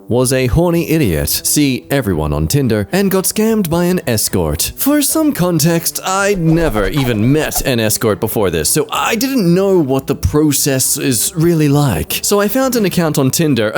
was a horny idiot, see everyone on Tinder, and got scammed by an escort. For some context, I'd never even met an escort before this, so I didn't know what the process is really like. So I found an account on Tinder.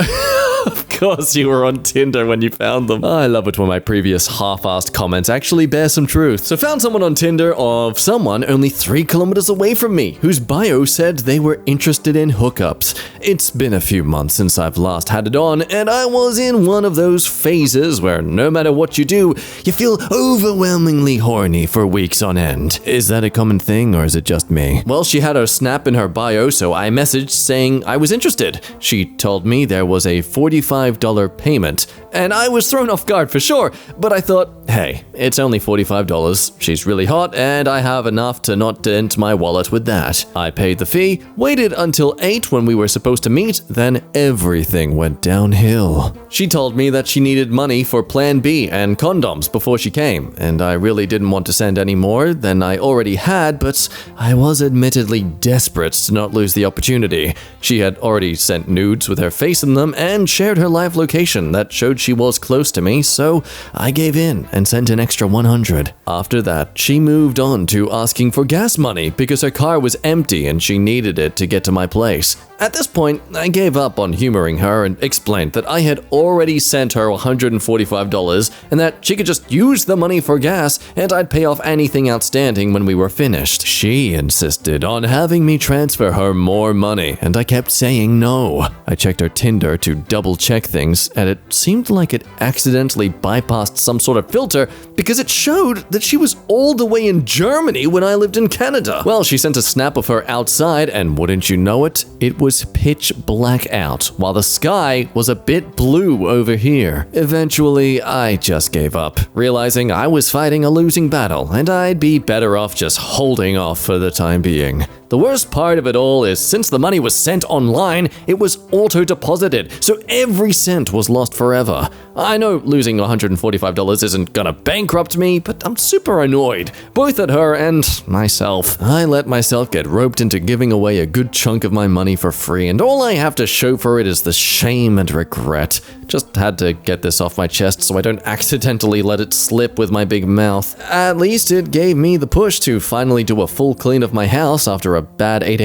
Of course you were on Tinder when you found them. I love it when my previous half-assed comments actually bear some truth. So found someone on Tinder of someone only 3 kilometers away from me, whose bio said they were interested in hookups. It's been a few months since I've last had it on, and I was in one of those phases where no matter what you do, you feel overwhelmingly horny for weeks on end. Is that a common thing, or is it just me? Well, she had her snap in her bio, so I messaged saying I was interested. She told me there was a $45 payment, and I was thrown off guard for sure, but I thought, hey, it's only $45. She's really hot, and I have enough to not dent my wallet with that. I paid the fee, waited until 8 when we were supposed to meet, then everything went downhill. She told me that she needed money for Plan B and condoms before she came, and I really didn't want to send any more than I already had, but I was admittedly desperate to not lose the opportunity. She had already sent nudes with her face in them and shared her live location that showed she was close to me, so I gave in and sent an extra $100. After that, she moved on to asking for gas money because her car was empty and she needed it to get to my place. At this point, I gave up on humoring her and explained that I had already sent her $145 and that she could just use the money for gas and I'd pay off anything outstanding when we were finished. She insisted on having me transfer her more money and I kept saying no. I checked her Tinder to double check things and it seemed like it accidentally bypassed some sort of filter because it showed that she was all the way in Germany when I lived in Canada. Well, she sent a snap of her outside and wouldn't you know it, it was pitch black out, while the sky was a bit blue over here. Eventually, I just gave up, realizing I was fighting a losing battle, and I'd be better off just holding off for the time being. The worst part of it all is since the money was sent online, it was auto-deposited, so every cent was lost forever. I know losing $145 isn't gonna bankrupt me, but I'm super annoyed, both at her and myself. I let myself get roped into giving away a good chunk of my money for free, and all I have to show for it is the shame and regret. Just had to get this off my chest so I don't accidentally let it slip with my big mouth. At least it gave me the push to finally do a full clean of my house after a bad 8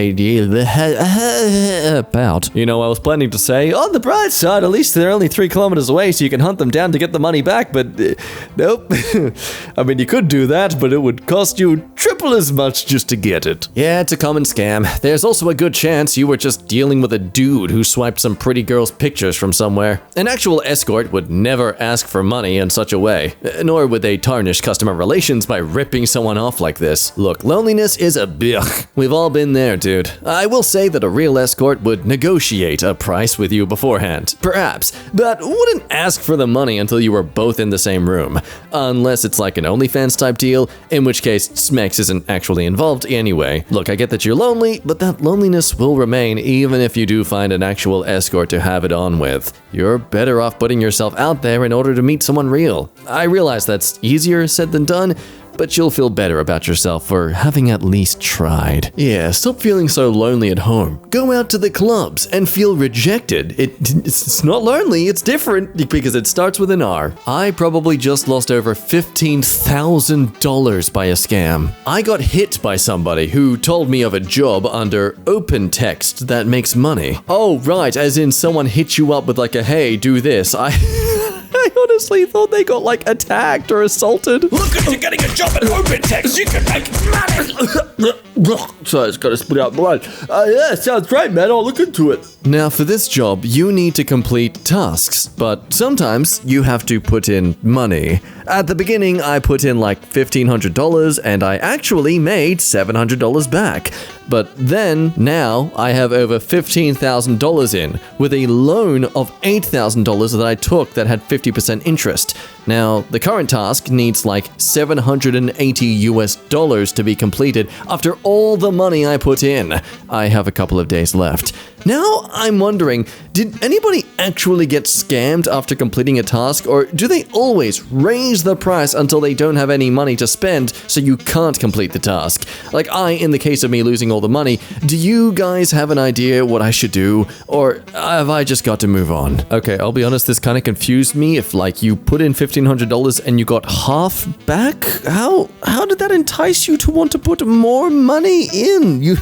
bout. You know, I was planning to say, on the bright side, at least they're only 3 kilometers away so you can hunt them down to get the money back, but nope. I mean, you could do that, but it would cost you triple as much just to get it. Yeah, it's a common scam. There's also a good chance you were just dealing with a dude who swiped some pretty girl's pictures from somewhere. An actual escort would never ask for money in such a way, nor would they tarnish customer relations by ripping someone off like this. Look, loneliness is a bitch. We've all been there, dude. I will say that a real escort would negotiate a price with you beforehand, perhaps, but wouldn't ask for the money until you were both in the same room, unless it's like an OnlyFans type deal, in which case Smex isn't actually involved anyway. Look, I get that you're lonely, but that loneliness will remain even if you do find an actual escort to have it on with. You're better off putting yourself out there in order to meet someone real. I realize that's easier said than done, but you'll feel better about yourself for having at least tried. Yeah, stop feeling so lonely at home. Go out to the clubs and feel rejected. It's not lonely, it's different because it starts with an R. I probably just lost over $15,000 by a scam. I got hit by somebody who told me of a job under open text that makes money. Oh, right, as in someone hit you up with like a, hey, do this. I honestly thought they got like attacked or assaulted. Look at you getting a job at open text, you can make money. So it's gotta spit out blood. Yeah, sounds great, man. I'll look into it. Now for this job, you need to complete tasks, but sometimes you have to put in money. At the beginning, I put in like $1,500 and I actually made $700 back. But then, now, I have over $15,000 in, with a loan of $8,000 that I took that had 50% interest. Now, the current task needs like $780 to be completed after all the money I put in. I have a couple of days left. Now I'm wondering, did anybody actually get scammed after completing a task, or do they always raise the price until they don't have any money to spend so you can't complete the task? Like in the case of me losing all the money, do you guys have an idea what I should do, or have I just got to move on? Okay, I'll be honest, this kind of confused me. If like you put in $1,500 and you got half back, how did that entice you to want to put more money in? You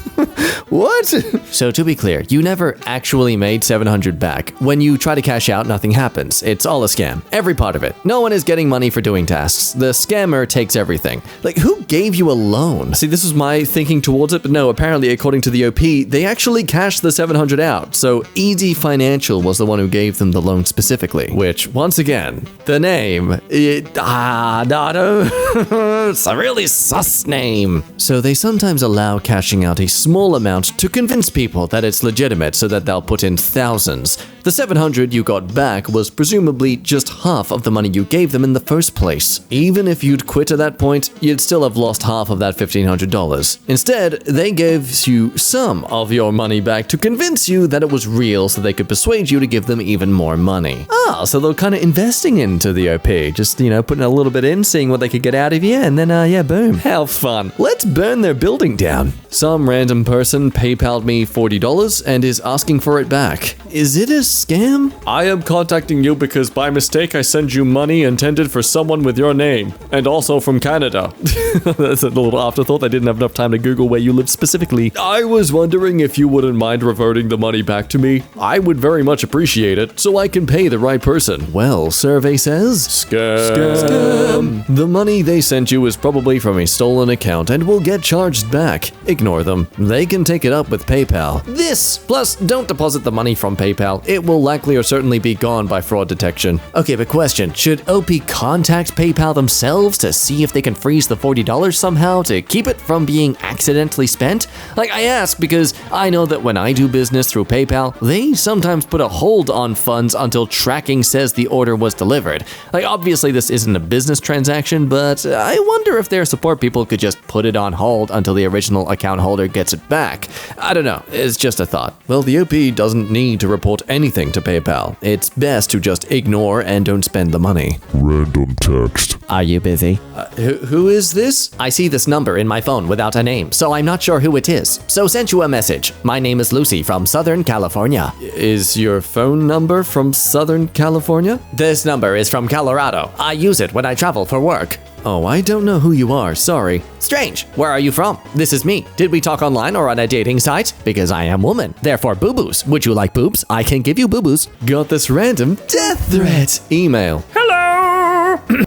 what? So to be clear, you never actually made $700 back. When you try to cash out, nothing happens. It's all a scam. Every part of it. No one is getting money for doing tasks. The scammer takes everything. Like, who gave you a loan? See, this was my thinking towards it, but no, apparently, according to the OP, they actually cashed the $700 out. So Easy Financial was the one who gave them the loan specifically. Which, once again, the name, it's a really sus name. So they sometimes allow cashing out a small amount to convince people that it's legitimate so that they'll put in thousands. The $700 you got back was presumably just half of the money you gave them in the first place. Even if you'd quit at that point, you'd still have lost half of that $1,500. Instead, they gave you some of your money back to convince you that it was real so they could persuade you to give them even more money. So they're kind of investing into the OP, just, putting a little bit in, seeing what they could get out of you, and then, boom. How fun. Let's burn their building down. Some random person PayPal'd me $40 and is asking for it back. Is it a scam? I am contacting you because by mistake I sent you money intended for someone with your name, and also from Canada. That's a little afterthought. I didn't have enough time to Google where you live specifically. I was wondering if you wouldn't mind reverting the money back to me. I would very much appreciate it, so I can pay the right person. Well, survey says... Scam. The money they sent you is probably from a stolen account and will get charged back. Ignore them. They can take it up with PayPal. Plus, don't deposit the money from PayPal. It will likely or certainly be gone by fraud detection. Okay, but question, should OP contact PayPal themselves to see if they can freeze the $40 somehow to keep it from being accidentally spent? Like, I ask because I know that when I do business through PayPal, they sometimes put a hold on funds until tracking says the order was delivered. Like, obviously this isn't a business transaction, but I wonder if their support people could just put it on hold until the original account holder gets it back. I don't know, it's just a thought. Well, the OP doesn't need to report anything to PayPal. It's best to just ignore and don't spend the money. Random text. Are you busy? Who is this? I see this number in my phone without a name, so I'm not sure who it is. So sent you a message. My name is Lucy from Southern California. Is your phone number from Southern California? This number is from Colorado. I use it when I travel for work. Oh, I don't know who you are, sorry. Strange. Where are you from? This is me. Did we talk online or on a dating site? Because I am woman. Therefore, boo-boos. Would you like boobs? I can give you boo-boos. Got this random death threat email.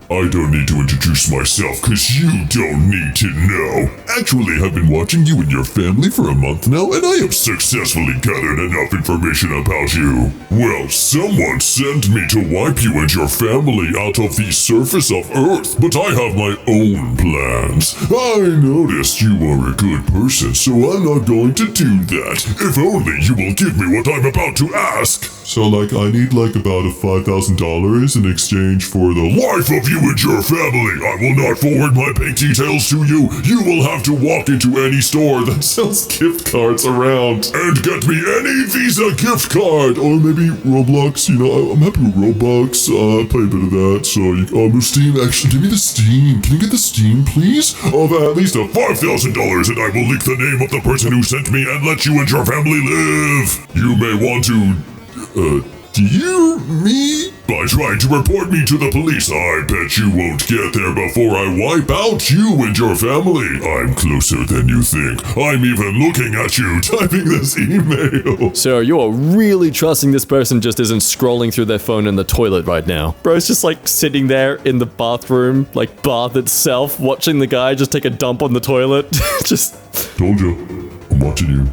I don't need to introduce myself, cause you don't need to know. Actually, I've been watching you and your family for a month now, and I have successfully gathered enough information about you. Well, someone sent me to wipe you and your family out of the surface of Earth, but I have my own plans. I noticed you are a good person, so I'm not going to do that. If only you will give me what I'm about to ask. So, I need about $5,000 in exchange for the life of you and your family. I will not forward my bank details to you. You will have to walk into any store that sells gift cards around and get me any Visa gift card. Or maybe Roblox, I'm happy with Robux. I play a bit of that. So, Steam, actually, give me the Steam. Can you get the Steam, please? Of at least $5,000, and I will leak the name of the person who sent me and let you and your family live. You may want to... dear me? By trying to report me to the police, I bet you won't get there before I wipe out you and your family. I'm closer than you think. I'm even looking at you typing this email. So you're really trusting this person just isn't scrolling through their phone in the toilet right now. Bro's just sitting there in the bathroom, bath itself, watching the guy just take a dump on the toilet. Just... Told you. I'm watching you.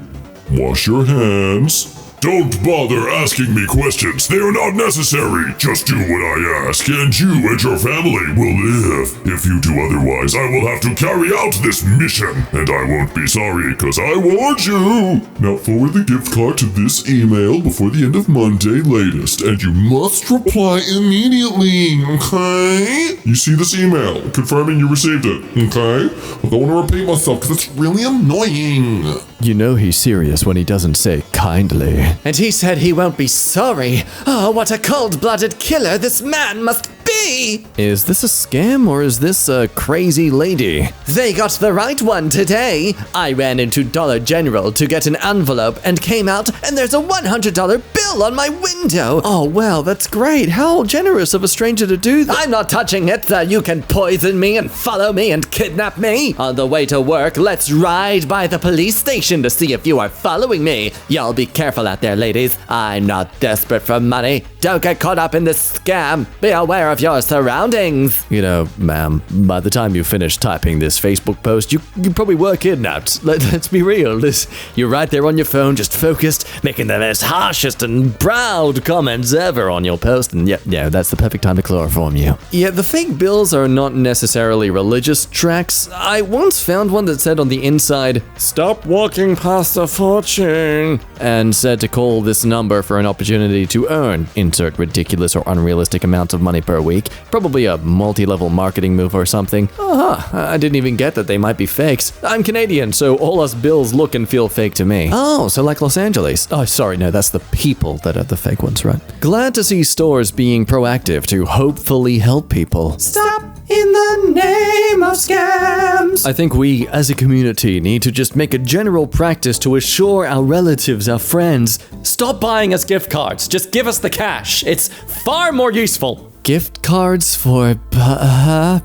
Wash your hands. Don't bother asking me questions. They are not necessary. Just do what I ask, and you and your family will live. If you do otherwise, I will have to carry out this mission, and I won't be sorry, because I warned you. Now forward the gift card to this email before the end of Monday latest, and you must reply immediately, okay? You see this email, confirming you received it, okay? I don't want to repeat myself, because it's really annoying. You know he's serious when he doesn't say kindly. And he said he won't be sorry. Oh, what a cold-blooded killer this man must be! Is this a scam or is this a crazy lady? They got the right one today. I ran into Dollar General to get an envelope and came out and there's a $100 bill on my window. Oh, well, that's great. How generous of a stranger to do that. I'm not touching it. You can poison me and follow me and kidnap me. On the way to work, let's ride by the police station to see if you are following me. Y'all be careful out there, ladies. I'm not desperate for money. Don't get caught up in this scam. Be aware of your surroundings. You know, ma'am, by the time you finish typing this Facebook post, you probably were kidnapped. Let's be real. You're right there on your phone, just focused, making the most harshest and proud comments ever on your post. And yeah, that's the perfect time to chloroform you. Yeah, the fake bills are not necessarily religious tracts. I once found one that said on the inside, "Stop walking past a fortune," and said to call this number for an opportunity to earn insert ridiculous or unrealistic amounts of money per week. Probably a multi-level marketing move or something. I didn't even get that they might be fakes. I'm Canadian, so all us bills look and feel fake to me. Oh, so like Los Angeles. Oh, sorry, no, that's the people that are the fake ones, right? Glad to see stores being proactive to hopefully help people. Stop in the name of scams. I think we, as a community, need to just make a general practice to assure our relatives, our friends, Stop buying us gift cards. Just give us the cash. It's far more useful. gift cards for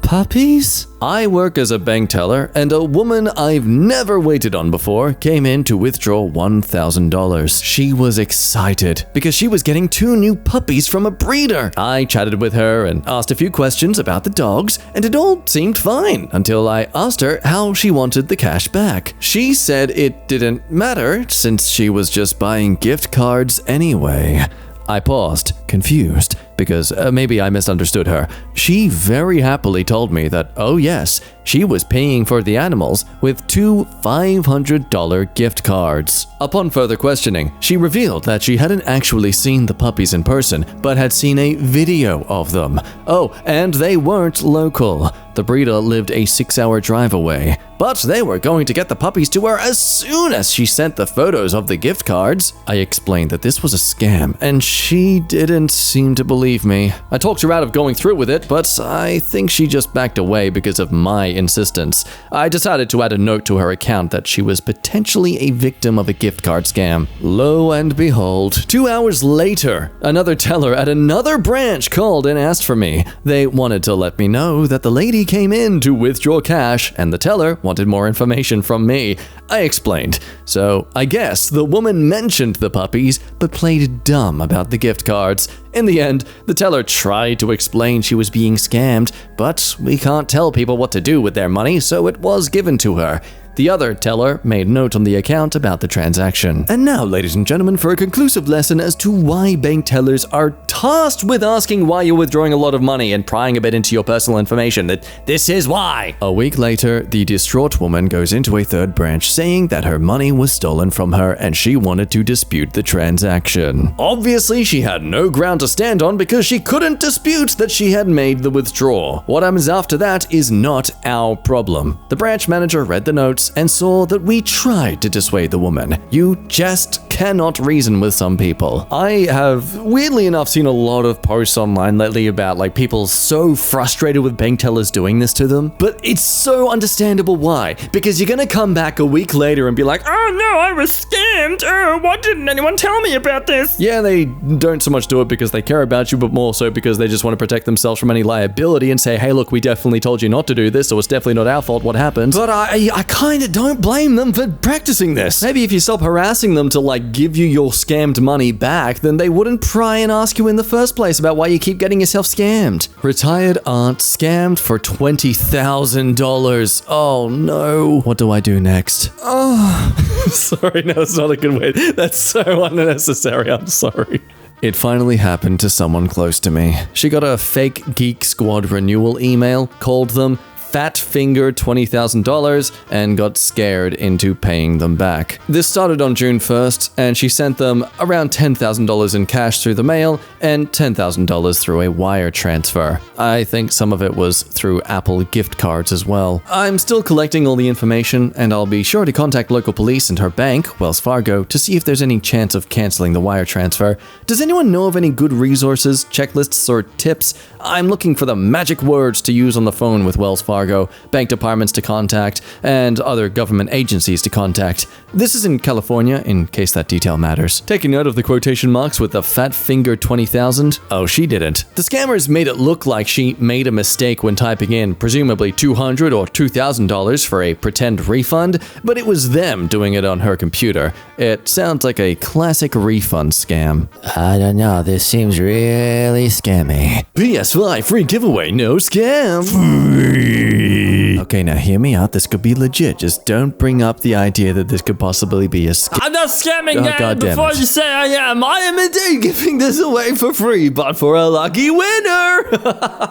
puppies? I work as a bank teller, and a woman I've never waited on before came in to withdraw $1,000. She was excited because she was getting 2 new puppies from a breeder. I chatted with her and asked a few questions about the dogs, and it all seemed fine until I asked her how she wanted the cash back. She said it didn't matter since she was just buying gift cards anyway. I paused, confused, because maybe I misunderstood her. She very happily told me that, oh yes, she was paying for the animals with 2 $500 gift cards. Upon further questioning, she revealed that she hadn't actually seen the puppies in person, but had seen a video of them. Oh, and they weren't local. The breeder lived a 6-hour drive away, but they were going to get the puppies to her as soon as she sent the photos of the gift cards. I explained that this was a scam, and she didn't seem to believe me. I talked her out of going through with it, but I think she just backed away because of my insistence. I decided to add a note to her account that she was potentially a victim of a gift card scam. Lo and behold, 2 hours later, another teller at another branch called and asked for me. They wanted to let me know that the lady came in to withdraw cash, and the teller wanted more information from me. I explained. So I guess the woman mentioned the puppies, but played dumb about the gift cards. In the end, the teller tried to explain she was being scammed, but we can't tell people what to do with their money, so it was given to her. The other teller made note on the account about the transaction. And now, ladies and gentlemen, for a conclusive lesson as to why bank tellers are tasked with asking why you're withdrawing a lot of money and prying a bit into your personal information. That this is why. A week later, the distraught woman goes into a third branch saying that her money was stolen from her and she wanted to dispute the transaction. Obviously, she had no ground to stand on because she couldn't dispute that she had made the withdrawal. What happens after that is not our problem. The branch manager read the notes and saw that we tried to dissuade the woman. You just cannot reason with some people. I have, weirdly enough, seen a lot of posts online lately about like people so frustrated with bank tellers doing this to them, but it's so understandable why. Because you're gonna come back a week later and be like, Oh no, I was scammed. Oh, why didn't anyone tell me about this? yeah, they don't so much do it because they care about you, but more so because they just want to protect themselves from any liability and say, hey, look, we definitely told you not to do this, so it's definitely not our fault what happened. But I kind of don't blame them for practicing this. Maybe if you stop harassing them to like give you your scammed money back, then they wouldn't pry and ask you in the first place about why you keep getting yourself scammed. Retired aunt scammed for $20,000. Oh no. What do I do next? Oh, sorry, no, that's not a good way. That's so unnecessary. I'm sorry. It finally happened to someone close to me. She got a fake Geek Squad renewal email, called them, fat finger $20,000 and got scared into paying them back. This started on June 1st, and she sent them around $10,000 in cash through the mail and $10,000 through a wire transfer. I think some of it was through Apple gift cards as well. I'm still collecting all the information, and I'll be sure to contact local police and her bank, Wells Fargo, to see if there's any chance of canceling the wire transfer. Does anyone know of any good resources, checklists, or tips? I'm looking for the magic words to use on the phone with Wells Fargo, bank departments to contact, and other government agencies to contact. This is in California, in case that detail matters. Taking note of the quotation marks with the fat finger 20,000. Oh, she didn't. The scammers made it look like she made a mistake when typing in presumably $200 or $2,000 for a pretend refund, but it was them doing it on her computer. It sounds like a classic refund scam. I don't know, this seems really scammy. PS5 free giveaway, no scam. Free. Okay, now hear me out. This could be legit. Just don't bring up the idea that this could possibly be a scam. I'm not scamming, God damn before it. you say I am. I am indeed giving this away for free, but for a lucky winner.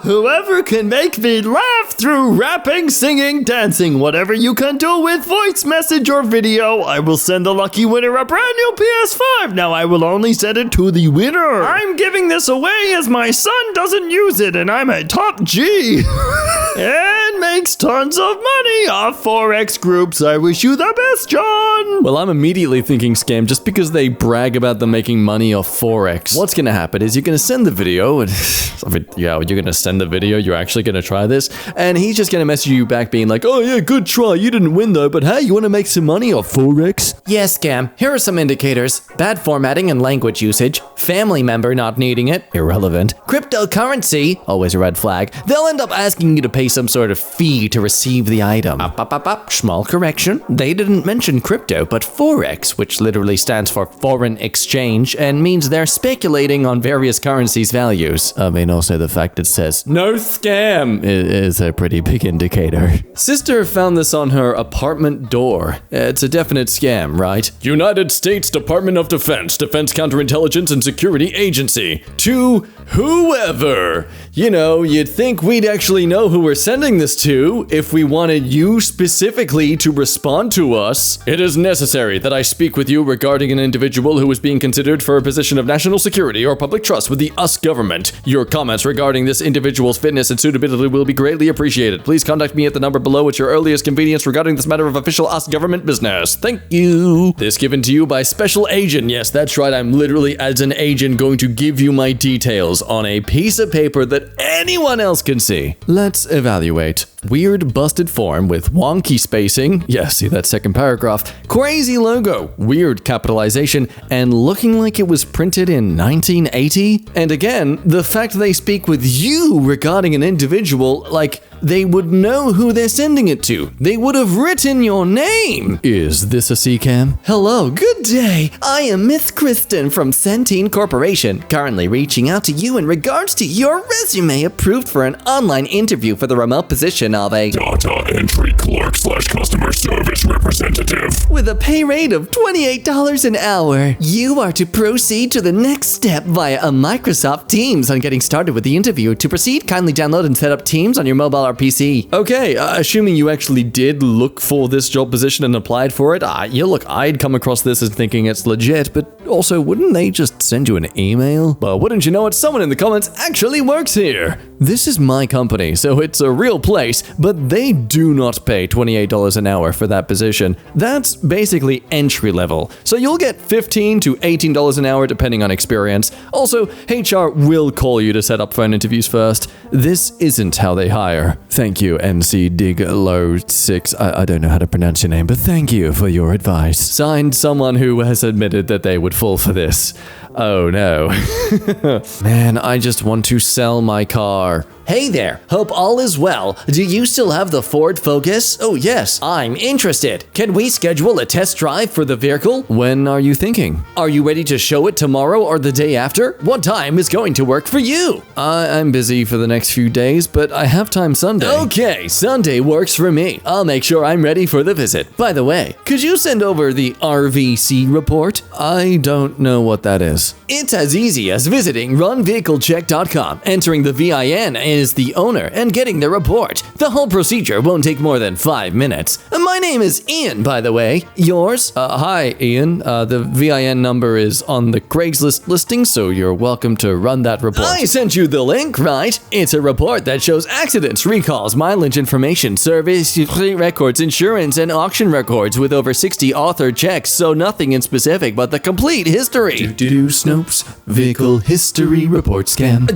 Whoever can make me laugh through rapping, singing, dancing, whatever you can do with voice message or video, I will send the lucky winner a brand new PS5. Now I will only send it to the winner. I'm giving this away as my son doesn't use it and I'm a top G. And makes tons of money off Forex groups. I wish you the best, John. Well, I'm immediately thinking scam just because they brag about them making money off Forex. What's gonna happen is you're gonna send the video, and you're gonna send the video, you're actually gonna try this, and he's just gonna message you back being like, oh yeah, good try, you didn't win though, but hey, you wanna make some money off Forex? Yes, scam. Here are some indicators. Bad formatting and language usage. Family member not needing it. Irrelevant. Cryptocurrency. Always a red flag. They'll end up asking you to pay some sort of fee to receive the item. Small correction. They didn't mention crypto, but Forex, which literally stands for foreign exchange and means they're speculating on various currencies' values. I mean, also the fact it says no scam is a pretty big indicator. Sister found this on her apartment door. It's a definite scam, right? United States Department of Defense, Defense Counterintelligence and Security Agency. To whoever. You know, you'd think we'd actually know who we're sending this to if we wanted you specifically to respond to us. It is necessary that I speak with you regarding an individual who is being considered for a position of national security or public trust with the US government. Your comments regarding this individual's fitness and suitability will be greatly appreciated. Please contact me at the number below at your earliest convenience regarding this matter of official US government business. Thank you. This given to you by Special Agent. Yes, that's right. I'm literally, as an agent, going to give you my details on a piece of paper that anyone else can see. Let's evaluate. Weird busted form with wonky spacing. Yeah, see that second paragraph. Crazy logo. Weird capitalization. And looking like it was printed in 1980. And again, the fact they speak with you regarding an individual, like they would know who they're sending it to. They would have written your name. Is this a CCAM? Hello, good day. I am Miss Kristen from Centene Corporation, currently reaching out to you in regards to your resume approved for an online interview for the remote position of a Data entry clerk / customer service representative. with a pay rate of $28 an hour. You are to proceed to the next step via a Microsoft Teams. On getting started with the interview, to proceed, kindly download and set up Teams on your mobile or PC. Okay, assuming you actually did look for this job position and applied for it, look, I'd come across this as thinking it's legit, but also, wouldn't they just send you an email? Well, wouldn't you know it, someone in the comments actually works here. This is my company, so it's a real place, but they do not pay $28 an hour for that position. That's basically entry level, so you'll get $15 to $18 an hour depending on experience. Also, HR will call you to set up phone interviews first. This isn't how they hire. Thank you, NC Dig Low 6. I don't know how to pronounce your name, but thank you for your advice. Signed, someone who has admitted that they would fall for this. Oh no. Man, I just want to sell my car. Hey there, hope all is well. Do you still have the Ford Focus? Oh yes. I'm interested. Can we schedule a test drive for the vehicle? When are you thinking? Are you ready to show it tomorrow or the day after? What time is going to work for you? I'm busy for the next few days, but I have time Sunday. Okay, Sunday works for me. I'll make sure I'm ready for the visit. By the way, could you send over the RVC report? I don't know what that is. It's as easy as visiting runvehiclecheck.com, entering the VIN is the owner and getting their report. The whole procedure won't take more than 5 minutes. My name is Ian, by the way. Yours? Hi, Ian. The VIN number is on the Craigslist listing, so you're welcome to run that report. I sent you the link, right? It's a report that shows accidents, recalls, mileage information, service records, insurance, and auction records with over 60 authored checks, so nothing in specific but the complete history. Snopes, vehicle history report scam.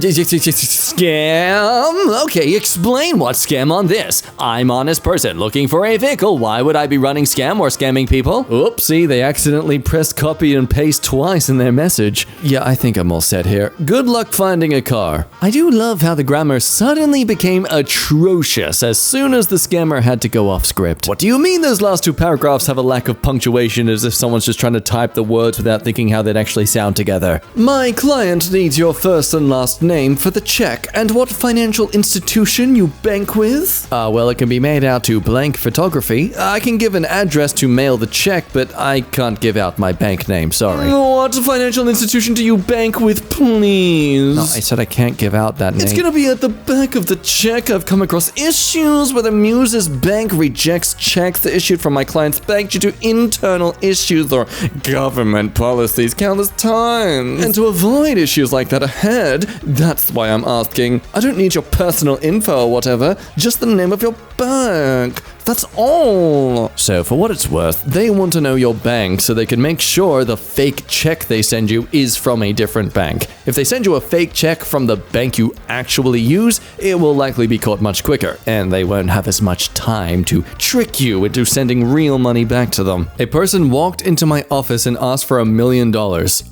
Scam? Okay, explain what scam on this. I'm honest person looking for a vehicle. Why would I be running scam or scamming people? Oopsie, they accidentally pressed copy and paste twice in their message. Yeah, I think I'm all set here. Good luck finding a car. I do love how the grammar suddenly became atrocious as soon as the scammer had to go off script. What do you mean those last 2 paragraphs have a lack of punctuation, as if someone's just trying to type the words without thinking how they'd actually sound together? My client needs your first and last name for the check and what financial institution you bank with. Well, it can be made out to Blank Photography. I can give an address to mail the check, but I can't give out my bank name, sorry. What financial institution do you bank with, please? No, I said I can't give out that name. It's gonna be at the back of the check. I've come across issues where the Muse's bank rejects checks issued from my client's bank due to internal issues or government policies countless times. And to avoid issues like that ahead, that's why I'm asking. I don't need your personal info or whatever, just the name of your bank. That's all. So for what it's worth, they want to know your bank so they can make sure the fake check they send you is from a different bank. If they send you a fake check from the bank you actually use, it will likely be caught much quicker, and they won't have as much time to trick you into sending real money back to them. A person walked into my office and asked for $1 million.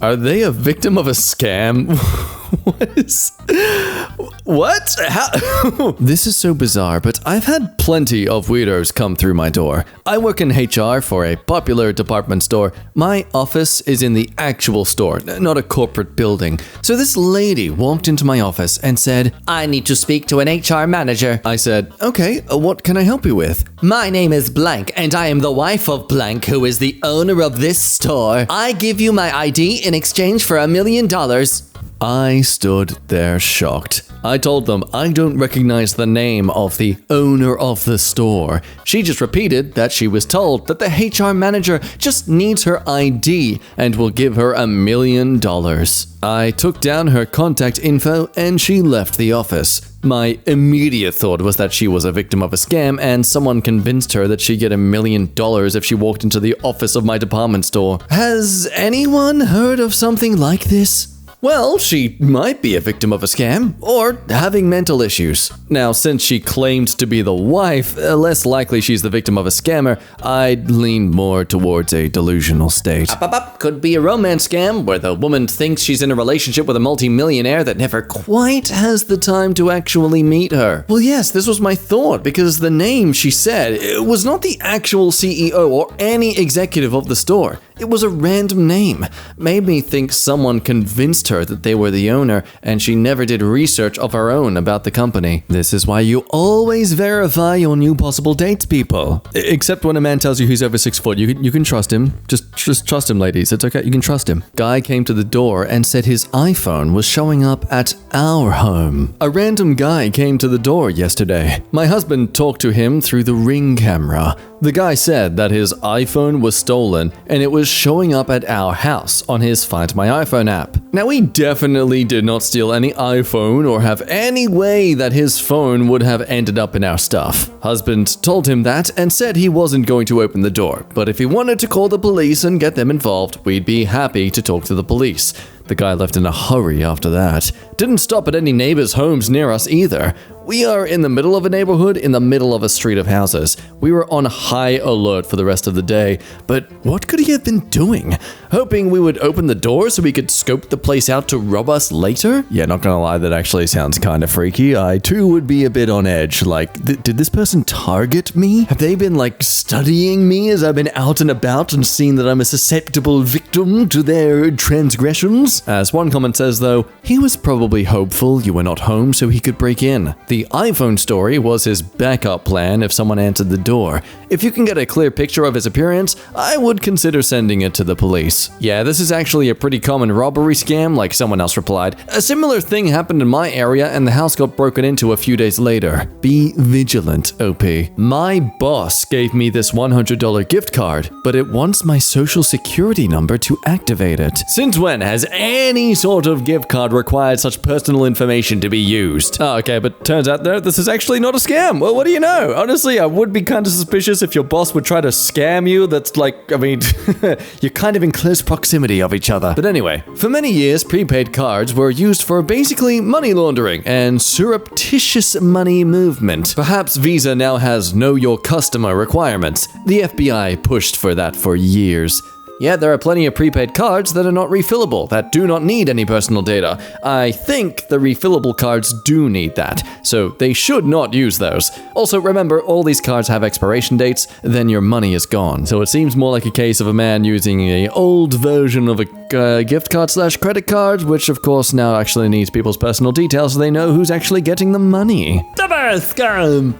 Are they a victim of a scam? What? How? This is so bizarre, but I've had plenty of weirdos come through my door. I work in HR for a popular department store. My office is in the actual store, not a corporate building. So this lady walked into my office and said, I need to speak to an HR manager. I said, okay, what can I help you with? My name is Blank, and I am the wife of Blank, who is the owner of this store. I give you my ID in exchange for $1 million. I stood there shocked. I told them I don't recognize the name of the owner of the store. She just repeated that she was told that the HR manager just needs her ID and will give her $1 million. I took down her contact info and she left the office. My immediate thought was that she was a victim of a scam and someone convinced her that she'd get $1 million if she walked into the office of my department store. Has anyone heard of something like this? Well, she might be a victim of a scam, or having mental issues. Now, since she claimed to be the wife, less likely she's the victim of a scammer, I'd lean more towards a delusional state. Could be a romance scam, where the woman thinks she's in a relationship with a multi-millionaire that never Quite has the time to actually meet her. Well, yes, this was my thought, because the name she said, it was not the actual CEO or any executive of the store. It was a random name. Made me think someone convinced her that they were the owner, and she never did research of her own about the company. This is why you always verify your new possible dates, people. Except when a man tells you he's over 6 foot, you can trust him. Just trust him, ladies. It's okay. You can trust him. Guy came to the door and said his iPhone was showing up at our home. A random guy came to the door yesterday. My husband talked to him through the Ring camera. The guy said that his iPhone was stolen and it was showing up at our house on his Find My iPhone app. Now, he definitely did not steal any iPhone or have any way that his phone would have ended up in our stuff. Husband told him that and said he wasn't going to open the door, but if he wanted to call the police and get them involved, we'd be happy to talk to the police. The guy left in a hurry after that. Didn't stop at any neighbors' homes near us either. We are in the middle of a neighborhood, in the middle of a street of houses. We were on high alert for the rest of the day, but what could he have been doing? Hoping we would open the door so we could scope the place out to rob us later? Yeah, not gonna lie, that actually sounds kind of freaky. I too would be a bit on edge. Like, did this person target me? Have they been studying me as I've been out and about and seen that I'm a susceptible victim to their transgressions? As one comment says though, he was probably probably hopeful you were not home so he could break in. The iPhone story was his backup plan if someone answered the door. If you can get a clear picture of his appearance, I would consider sending it to the police. Yeah, this is actually a pretty common robbery scam, like someone else replied. A similar thing happened in my area and the house got broken into a few days later. Be vigilant, OP. My boss gave me this $100 gift card, but it wants my social security number to activate it. Since when has any sort of gift card required such personal information to be used? Oh, okay, but turns out there, this is actually not a scam. Well, what do you know? Honestly, I would be kind of suspicious if your boss would try to scam you. That's like, I mean, you're kind of in close proximity of each other. But anyway, for many years, prepaid cards were used for basically money laundering and surreptitious money movement. Perhaps Visa now has know your customer requirements. The FBI pushed for that for years. Yet there are plenty of prepaid cards that are not refillable, that do not need any personal data. I think the refillable cards do need that, so they should not use those. Also, remember, all these cards have expiration dates, then your money is gone. So it seems more like a case of a man using an old version of a gift card / credit card, which of course now actually needs people's personal details so they know who's actually getting the money.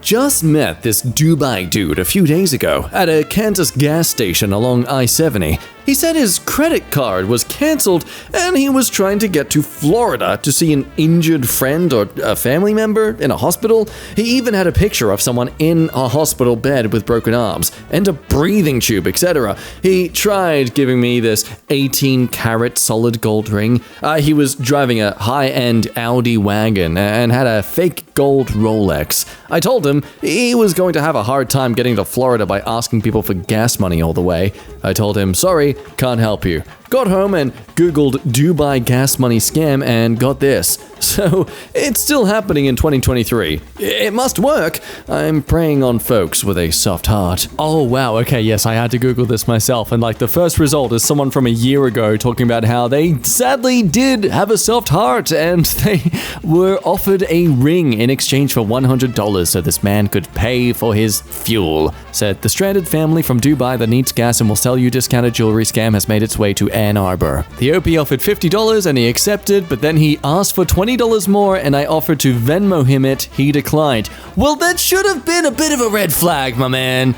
Just met this Dubai dude a few days ago at a Kansas gas station along I-70. He said his credit card was canceled and he was trying to get to Florida to see an injured friend or a family member in a hospital. He even had a picture of someone in a hospital bed with broken arms and a breathing tube, etc. He tried giving me this 18-carat solid gold ring. He was driving a high-end Audi wagon and had a fake gold Rolex. I told him he was going to have a hard time getting to Florida by asking people for gas money all the way. I told him, sorry, can't help you. Got home and Googled Dubai gas money scam and got this. So, it's still happening in 2023. It must work. I'm preying on folks with a soft heart. Oh wow, okay, yes, I had to Google this myself, and like the first result is someone from a year ago talking about how they sadly did have a soft heart and they were offered a ring in exchange for $100 so this man could pay for his fuel. Said, the stranded family from Dubai that needs gas and will sell you discounted jewelry scam has made its way to Ann Arbor. The OP offered $50 and he accepted, but then he asked for $20 more and I offered to Venmo him it. He declined. Well, that should have been a bit of a red flag, my man.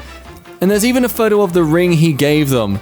And there's even a photo of the ring he gave them.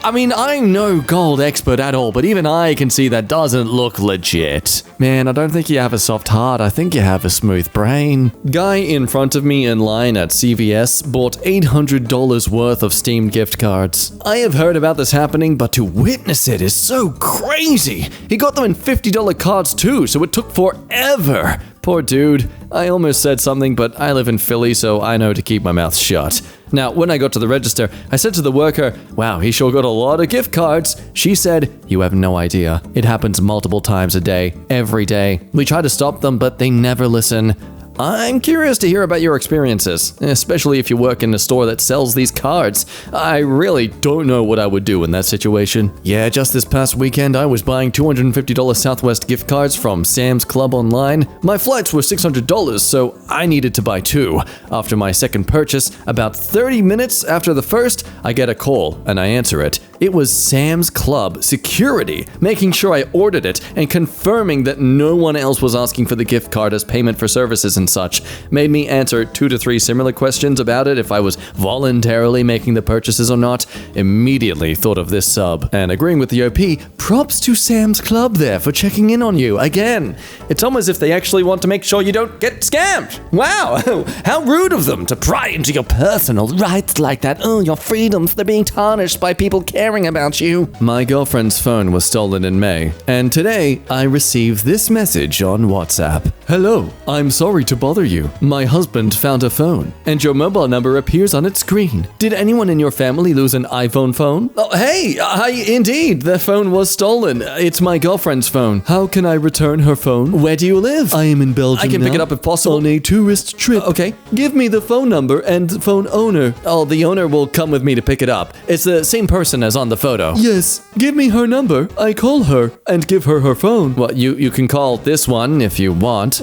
I mean, I'm no gold expert at all, but even I can see that doesn't look legit. Man, I don't think you have a soft heart, I think you have a smooth brain. Guy in front of me in line at CVS bought $800 worth of Steam gift cards. I have heard about this happening, but to witness it is so crazy. He got them in $50 cards too, so it took forever. Poor dude. I almost said something, but I live in Philly, so I know to keep my mouth shut. Now, when I got to the register, I said to the worker, wow, he sure got a lot of gift cards. She said, you have no idea. It happens multiple times a day, every day. We try to stop them, but they never listen. I'm curious to hear about your experiences, especially if you work in a store that sells these cards. I really don't know what I would do in that situation. Yeah, just this past weekend, I was buying $250 Southwest gift cards from Sam's Club online. My flights were $600, so I needed to buy two. After my second purchase, about 30 minutes after the first, I get a call, and I answer it. It was Sam's Club security, making sure I ordered it and confirming that no one else was asking for the gift card as payment for services and such. Made me answer 2 to 3 similar questions about it if I was voluntarily making the purchases or not. Immediately thought of this sub. And agreeing with the OP, props to Sam's Club there for checking in on you. Again, it's almost as if they actually want to make sure you don't get scammed. Wow, how rude of them to pry into your personal rights like that. Oh, your freedoms, they're being tarnished by people caring about you. My girlfriend's phone was stolen in May, and today I received this message on WhatsApp. Hello, I'm sorry to bother you. My husband found a phone, and your mobile number appears on its screen. Did anyone in your family lose an iPhone phone? Oh, hey, indeed, the phone was stolen. It's my girlfriend's phone. How can I return her phone? Where do you live? I am in Belgium. I can pick it up if possible. On a tourist trip. Okay, give me the phone number and the phone owner. Oh, the owner will come with me to pick it up. It's the same person as on the photo. Yes, give me her number. I call her and give her her phone. Well, you can call this one if you want.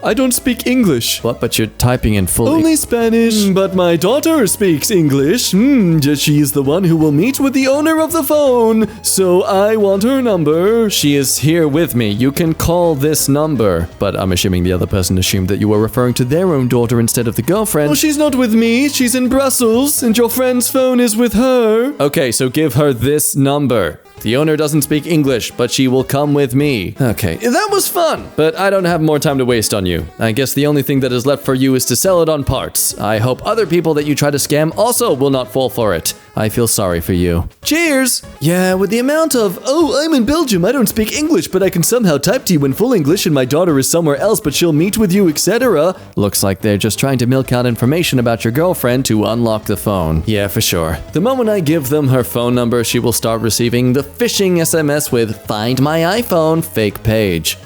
I don't speak English. What, but you're typing in fully. Only Spanish. But my daughter speaks English. She is the one who will meet with the owner of the phone. So I want her number. She is here with me. You can call this number. But I'm assuming the other person assumed that you were referring to their own daughter instead of the girlfriend. Oh, she's not with me. She's in Brussels, and your friend's phone is with her. Okay, so give her this number. The owner doesn't speak English, but she will come with me. Okay, that was fun. But I don't have more time to waste on you. I guess the only thing that is left for you is to sell it on parts. I hope other people that you try to scam also will not fall for it. I feel sorry for you. Cheers! Yeah, with the amount of, oh, I'm in Belgium, I don't speak English, but I can somehow type to you in full English and my daughter is somewhere else, but she'll meet with you, etc. Looks like they're just trying to milk out information about your girlfriend to unlock the phone. Yeah, for sure. The moment I give them her phone number, she will start receiving the phishing SMS with "Find my iPhone" fake page.